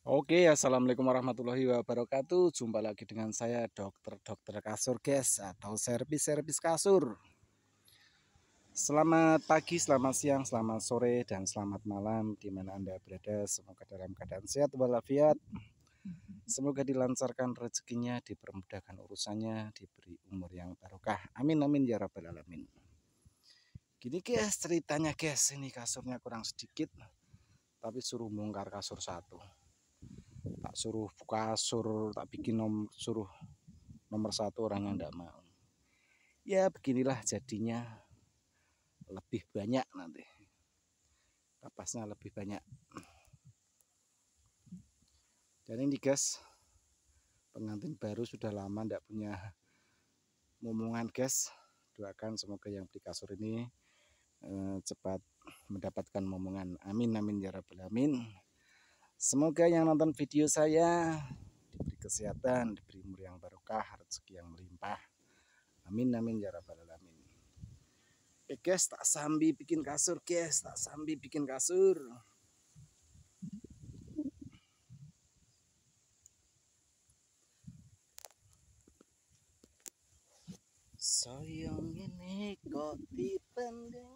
Oke, assalamualaikum warahmatullahi wabarakatuh. Jumpa lagi dengan saya, dokter kasur, guys, atau servis kasur. Selamat pagi, selamat siang, selamat sore, dan selamat malam di mana Anda berada. Semoga dalam keadaan sehat walafiat. Semoga dilancarkan rezekinya, dipermudahkan urusannya, diberi umur yang barokah. Amin amin ya rabbal alamin. Gini guys, ceritanya guys, ini kasurnya kurang sedikit, tapi suruh bongkar kasur satu. Tak suruh kasur, tak bikin suruh nomor satu, orangnya enggak mau. Ya beginilah jadinya, lebih banyak nanti kapasnya lebih banyak. Dan ini guys, pengantin baru sudah lama enggak punya momongan guys. Doakan semoga yang beli kasur ini cepat mendapatkan momongan. Amin amin ya rabbal alamin. Semoga yang nonton video saya diberi kesehatan, diberi umur yang barokah, rezeki yang melimpah. Amin amin ya rabbal alamin. Oke guys, tak sambil bikin kasur guys, tak sambil bikin kasur. Soyong ini kok dipending.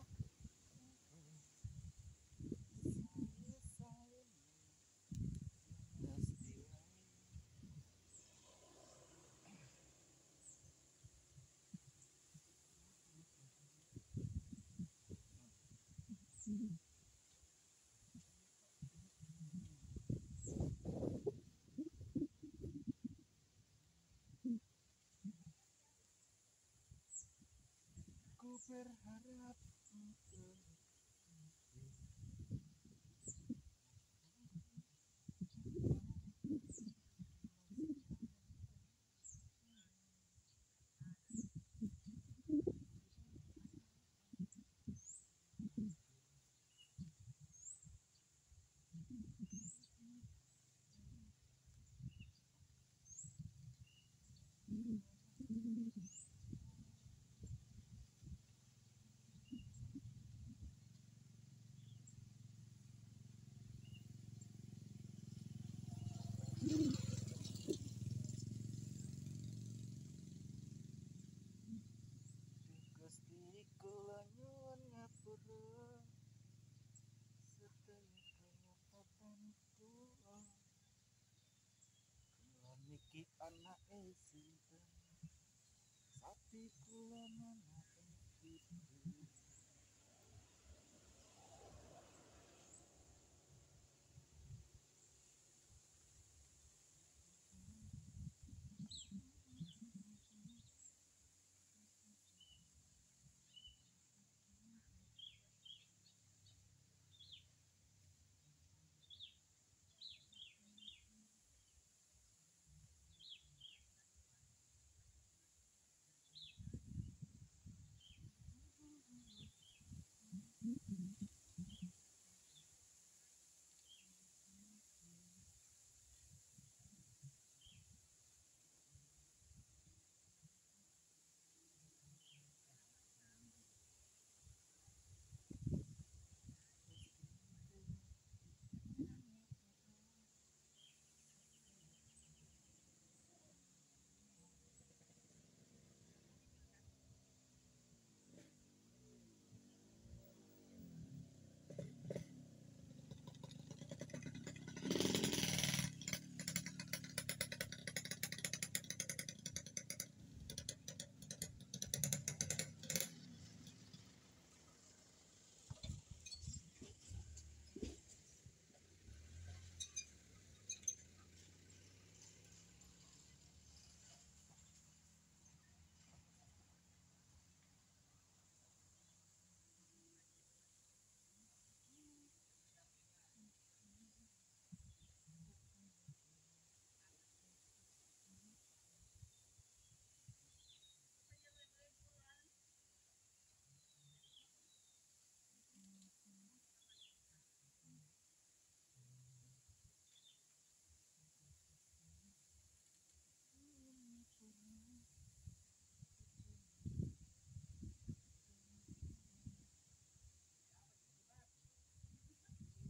Ku berharap Gusti kula nyuwun ngapura sedaya kayapatanku. Kula niki anake sinten, sapi kula manake ibu.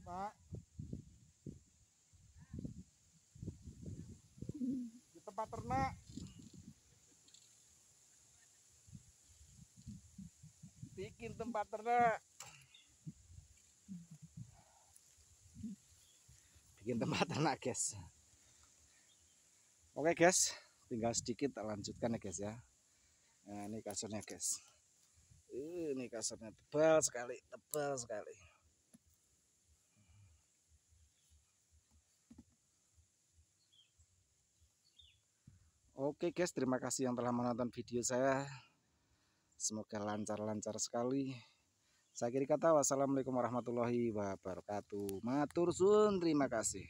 Pak, tempat ternak. Bikin tempat ternak. Bikin tempat ternak, guys. Oke, guys. Tinggal sedikit tak lanjutkan ya, guys ya. Nah, ini kasurnya, guys. Ini kasurnya tebal sekali, tebal sekali. Oke, guys, terima kasih yang telah menonton video saya. Semoga lancar-lancar sekali. Saya akhiri kata, wassalamualaikum warahmatullahi wabarakatuh. Matur suwun, terima kasih.